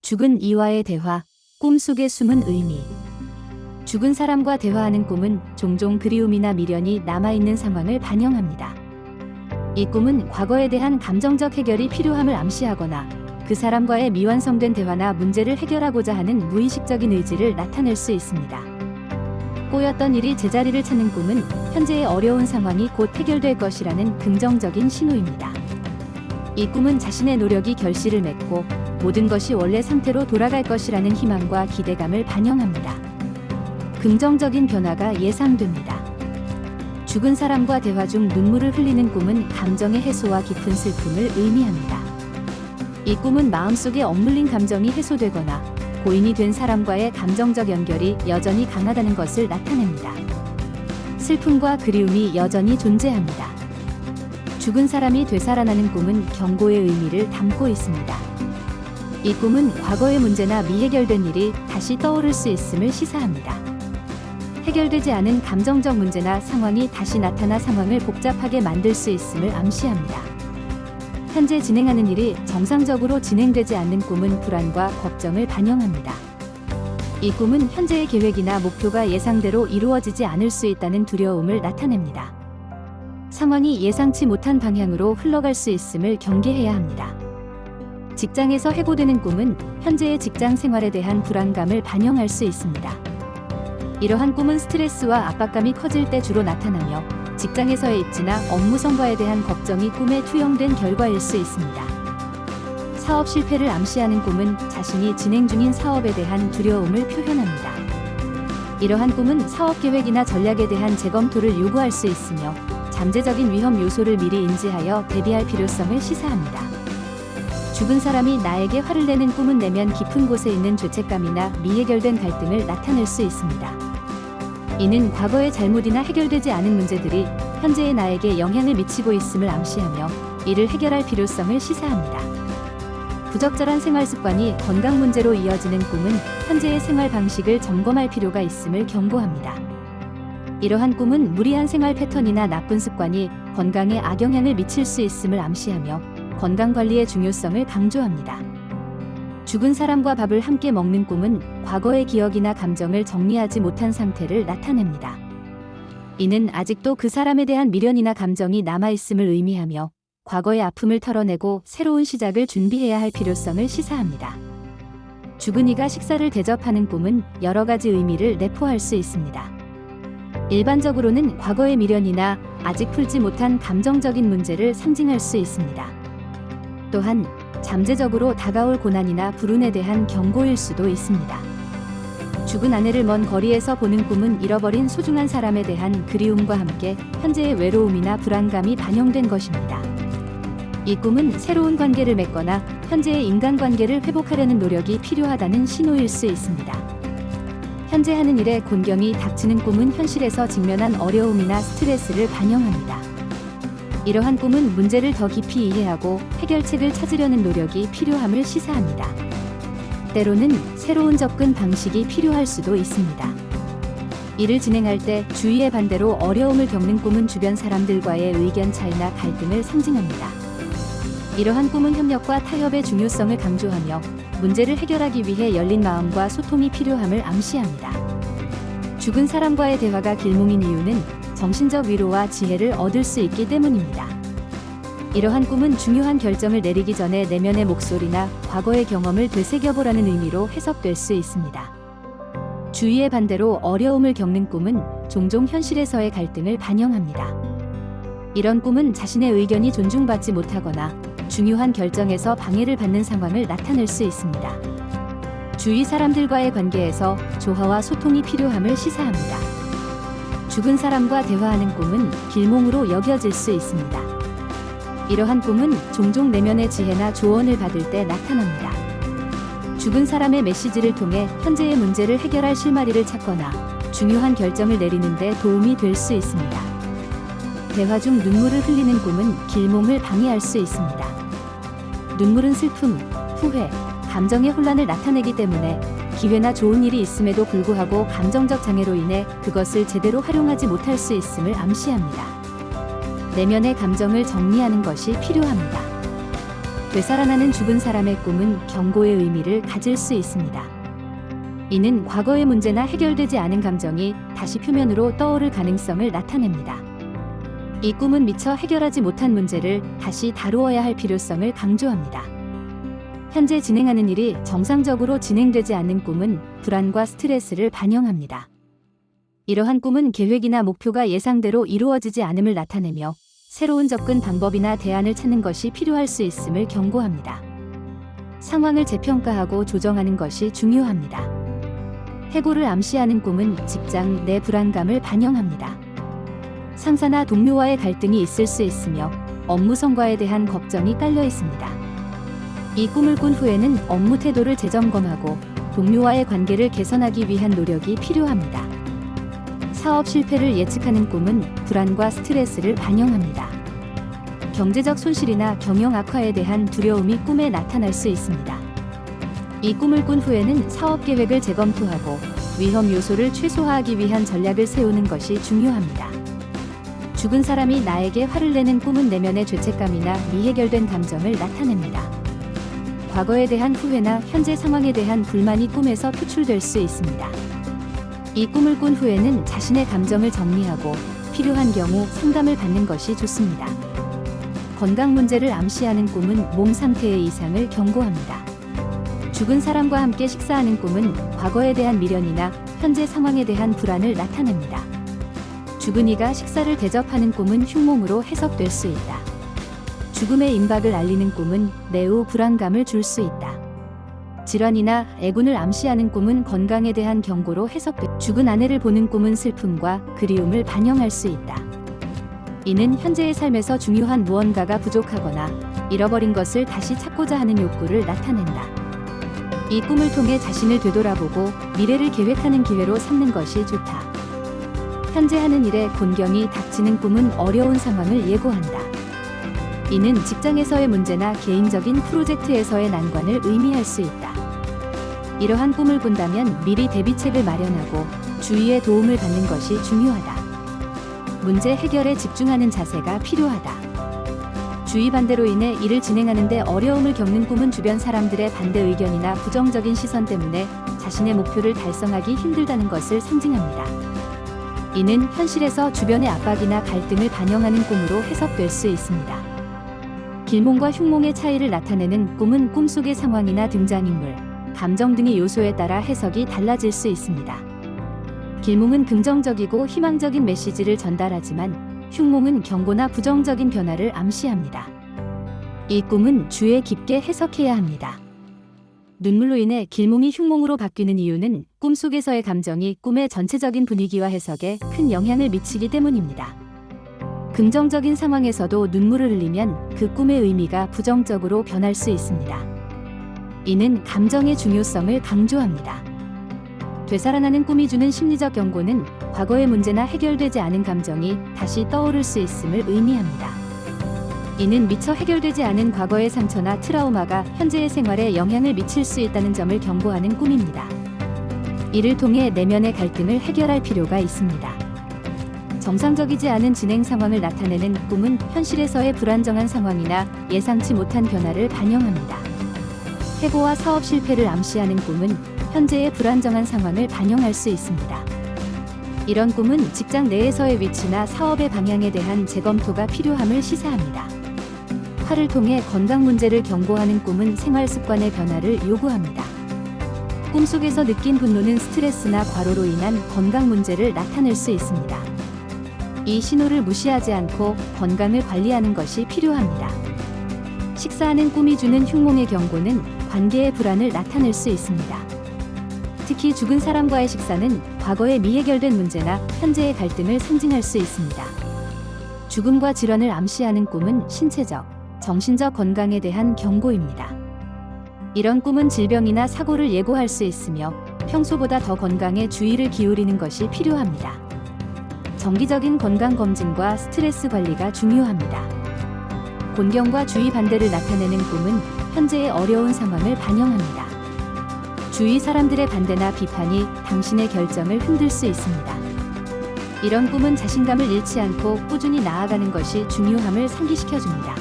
죽은 이와의 대화, 꿈속의 숨은 의미. 죽은 사람과 대화하는 꿈은 종종 그리움이나 미련이 남아있는 상황을 반영합니다. 이 꿈은 과거에 대한 감정적 해결이 필요함을 암시하거나 그 사람과의 미완성된 대화나 문제를 해결하고자 하는 무의식적인 의지를 나타낼 수 있습니다. 꼬였던 일이 제자리를 찾는 꿈은 현재의 어려운 상황이 곧 해결될 것이라는 긍정적인 신호입니다. 이 꿈은 자신의 노력이 결실을 맺고 모든 것이 원래 상태로 돌아갈 것이라는 희망과 기대감을 반영합니다. 긍정적인 변화가 예상됩니다. 죽은 사람과 대화 중 눈물을 흘리는 꿈은 감정의 해소와 깊은 슬픔을 의미합니다. 이 꿈은 마음속에 억눌린 감정이 해소되거나 고인이 된 사람과의 감정적 연결이 여전히 강하다는 것을 나타냅니다. 슬픔과 그리움이 여전히 존재합니다. 죽은 사람이 되살아나는 꿈은 경고의 의미를 담고 있습니다. 이 꿈은 과거의 문제나 미해결된 일이 다시 떠오를 수 있음을 시사합니다. 해결되지 않은 감정적 문제나 상황이 다시 나타나 상황을 복잡하게 만들 수 있음을 암시합니다. 현재 진행하는 일이 정상적으로 진행되지 않는 꿈은 불안과 걱정을 반영합니다. 이 꿈은 현재의 계획이나 목표가 예상대로 이루어지지 않을 수 있다는 두려움을 나타냅니다. 상황이 예상치 못한 방향으로 흘러갈 수 있음을 경계해야 합니다. 직장에서 해고되는 꿈은 현재의 직장 생활에 대한 불안감을 반영할 수 있습니다. 이러한 꿈은 스트레스와 압박감이 커질 때 주로 나타나며 직장에서의 입지나 업무 성과에 대한 걱정이 꿈에 투영된 결과일 수 있습니다. 사업 실패를 암시하는 꿈은 자신이 진행 중인 사업에 대한 두려움을 표현합니다. 이러한 꿈은 사업 계획이나 전략에 대한 재검토를 요구할 수 있으며 잠재적인 위험 요소를 미리 인지하여 대비할 필요성을 시사합니다. 죽은 사람이 나에게 화를 내는 꿈은 내면 깊은 곳에 있는 죄책감이나 미해결된 갈등을 나타낼 수 있습니다. 이는 과거의 잘못이나 해결되지 않은 문제들이 현재의 나에게 영향을 미치고 있음을 암시하며 이를 해결할 필요성을 시사합니다. 부적절한 생활 습관이 건강 문제로 이어지는 꿈은 현재의 생활 방식을 점검할 필요가 있음을 경고합니다. 이러한 꿈은 무리한 생활 패턴이나 나쁜 습관이 건강에 악영향을 미칠 수 있음을 암시하며 건강관리의 중요성을 강조합니다. 죽은 사람과 밥을 함께 먹는 꿈은 과거의 기억이나 감정을 정리하지 못한 상태를 나타냅니다. 이는 아직도 그 사람에 대한 미련이나 감정이 남아있음을 의미하며 과거의 아픔을 털어내고 새로운 시작을 준비해야 할 필요성을 시사합니다. 죽은 이가 식사를 대접하는 꿈은 여러 가지 의미를 내포할 수 있습니다. 일반적으로는 과거의 미련이나 아직 풀지 못한 감정적인 문제를 상징할 수 있습니다. 또한 잠재적으로 다가올 고난이나 불운에 대한 경고일 수도 있습니다. 죽은 아내를 먼 거리에서 보는 꿈은 잃어버린 소중한 사람에 대한 그리움과 함께 현재의 외로움이나 불안감이 반영된 것입니다. 이 꿈은 새로운 관계를 맺거나 현재의 인간관계를 회복하려는 노력이 필요하다는 신호일 수 있습니다. 현재 하는 일에 곤경이 닥치는 꿈은 현실에서 직면한 어려움이나 스트레스를 반영합니다. 이러한 꿈은 문제를 더 깊이 이해하고 해결책을 찾으려는 노력이 필요함을 시사합니다. 때로는 새로운 접근 방식이 필요할 수도 있습니다. 일을 진행할 때 주위의 반대로 어려움을 겪는 꿈은 주변 사람들과의 의견 차이나 갈등을 상징합니다. 이러한 꿈은 협력과 타협의 중요성을 강조하며 문제를 해결하기 위해 열린 마음과 소통이 필요함을 암시합니다. 죽은 사람과의 대화가 길몽인 이유는 정신적 위로와 지혜를 얻을 수 있기 때문입니다. 이러한 꿈은 중요한 결정을 내리기 전에 내면의 목소리나 과거의 경험을 되새겨보라는 의미로 해석될 수 있습니다. 주위의 반대로 어려움을 겪는 꿈은 종종 현실에서의 갈등을 반영합니다. 이런 꿈은 자신의 의견이 존중받지 못하거나 중요한 결정에서 방해를 받는 상황을 나타낼 수 있습니다. 주위 사람들과의 관계에서 조화와 소통이 필요함을 시사합니다. 죽은 사람과 대화하는 꿈은 길몽으로 여겨질 수 있습니다. 이러한 꿈은 종종 내면의 지혜나 조언을 받을 때 나타납니다. 죽은 사람의 메시지를 통해 현재의 문제를 해결할 실마리를 찾거나 중요한 결정을 내리는 데 도움이 될 수 있습니다. 대화 중 눈물을 흘리는 꿈은 길몽을 방해할 수 있습니다. 눈물은 슬픔, 후회, 감정의 혼란을 나타내기 때문에 기회나 좋은 일이 있음에도 불구하고 감정적 장애로 인해 그것을 제대로 활용하지 못할 수 있음을 암시합니다. 내면의 감정을 정리하는 것이 필요합니다. 되살아나는 죽은 사람의 꿈은 경고의 의미를 가질 수 있습니다. 이는 과거의 문제나 해결되지 않은 감정이 다시 표면으로 떠오를 가능성을 나타냅니다. 이 꿈은 미처 해결하지 못한 문제를 다시 다루어야 할 필요성을 강조합니다. 현재 진행하는 일이 정상적으로 진행되지 않는 꿈은 불안과 스트레스를 반영합니다. 이러한 꿈은 계획이나 목표가 예상대로 이루어지지 않음을 나타내며 새로운 접근 방법이나 대안을 찾는 것이 필요할 수 있음을 경고합니다. 상황을 재평가하고 조정하는 것이 중요합니다. 해고를 암시하는 꿈은 직장 내 불안감을 반영합니다. 상사나 동료와의 갈등이 있을 수 있으며 업무 성과에 대한 걱정이 깔려 있습니다. 이 꿈을 꾼 후에는 업무 태도를 재점검하고 동료와의 관계를 개선하기 위한 노력이 필요합니다. 사업 실패를 예측하는 꿈은 불안과 스트레스를 반영합니다. 경제적 손실이나 경영 악화에 대한 두려움이 꿈에 나타날 수 있습니다. 이 꿈을 꾼 후에는 사업 계획을 재검토하고 위험 요소를 최소화하기 위한 전략을 세우는 것이 중요합니다. 죽은 사람이 나에게 화를 내는 꿈은 내면의 죄책감이나 미해결된 감정을 나타냅니다. 과거에 대한 후회나 현재 상황에 대한 불만이 꿈에서 표출될 수 있습니다. 이 꿈을 꾼 후에는 자신의 감정을 정리하고 필요한 경우 상담을 받는 것이 좋습니다. 건강 문제를 암시하는 꿈은 몸 상태의 이상을 경고합니다. 죽은 사람과 함께 식사하는 꿈은 과거에 대한 미련이나 현재 상황에 대한 불안을 나타냅니다. 죽은 이가 식사를 대접하는 꿈은 흉몽으로 해석될 수 있다. 죽음의 임박을 알리는 꿈은 매우 불안감을 줄 수 있다. 질환이나 애군을 암시하는 꿈은 건강에 대한 경고로 해석돼 죽은 아내를 보는 꿈은 슬픔과 그리움을 반영할 수 있다. 이는 현재의 삶에서 중요한 무언가가 부족하거나 잃어버린 것을 다시 찾고자 하는 욕구를 나타낸다. 이 꿈을 통해 자신을 되돌아보고 미래를 계획하는 기회로 삼는 것이 좋다. 현재 하는 일에 곤경이 닥치는 꿈은 어려운 상황을 예고한다. 이는 직장에서의 문제나 개인적인 프로젝트에서의 난관을 의미할 수 있다. 이러한 꿈을 꾼다면 미리 대비책을 마련하고 주위의 도움을 받는 것이 중요하다. 문제 해결에 집중하는 자세가 필요하다. 주의 반대로 인해 일을 진행하는 데 어려움을 겪는 꿈은 주변 사람들의 반대 의견이나 부정적인 시선 때문에 자신의 목표를 달성하기 힘들다는 것을 상징합니다. 이는 현실에서 주변의 압박이나 갈등을 반영하는 꿈으로 해석될 수 있습니다. 길몽과 흉몽의 차이를 나타내는 꿈은 꿈속의 상황이나 등장인물, 감정 등의 요소에 따라 해석이 달라질 수 있습니다. 길몽은 긍정적이고 희망적인 메시지를 전달하지만 흉몽은 경고나 부정적인 변화를 암시합니다. 이 꿈은 주의 깊게 해석해야 합니다. 눈물로 인해 길몽이 흉몽으로 바뀌는 이유는 꿈속에서의 감정이 꿈의 전체적인 분위기와 해석에 큰 영향을 미치기 때문입니다. 긍정적인 상황에서도 눈물을 흘리면 그 꿈의 의미가 부정적으로 변할 수 있습니다. 이는 감정의 중요성을 강조합니다. 되살아나는 꿈이 주는 심리적 경고는 과거의 문제나 해결되지 않은 감정이 다시 떠오를 수 있음을 의미합니다. 이는 미처 해결되지 않은 과거의 상처나 트라우마가 현재의 생활에 영향을 미칠 수 있다는 점을 경고하는 꿈입니다. 이를 통해 내면의 갈등을 해결할 필요가 있습니다. 정상적이지 않은 진행 상황을 나타내는 꿈은 현실에서의 불안정한 상황이나 예상치 못한 변화를 반영합니다. 해고와 사업 실패를 암시하는 꿈은 현재의 불안정한 상황을 반영할 수 있습니다. 이런 꿈은 직장 내에서의 위치나 사업의 방향에 대한 재검토가 필요함을 시사합니다. 화를 통해 건강 문제를 경고하는 꿈은 생활 습관의 변화를 요구합니다. 꿈속에서 느낀 분노는 스트레스나 과로로 인한 건강 문제를 나타낼 수 있습니다. 이 신호를 무시하지 않고 건강을 관리하는 것이 필요합니다. 식사하는 꿈이 주는 흉몽의 경고는 관계의 불안을 나타낼 수 있습니다. 특히 죽은 사람과의 식사는 과거의 미해결된 문제나 현재의 갈등을 상징할 수 있습니다. 죽음과 질환을 암시하는 꿈은 신체적, 정신적 건강에 대한 경고입니다. 이런 꿈은 질병이나 사고를 예고할 수 있으며 평소보다 더 건강에 주의를 기울이는 것이 필요합니다. 정기적인 건강검진과 스트레스 관리가 중요합니다. 곤경과 주의 반대를 나타내는 꿈은 현재의 어려운 상황을 반영합니다. 주위 사람들의 반대나 비판이 당신의 결정을 흔들 수 있습니다. 이런 꿈은 자신감을 잃지 않고 꾸준히 나아가는 것이 중요함을 상기시켜줍니다.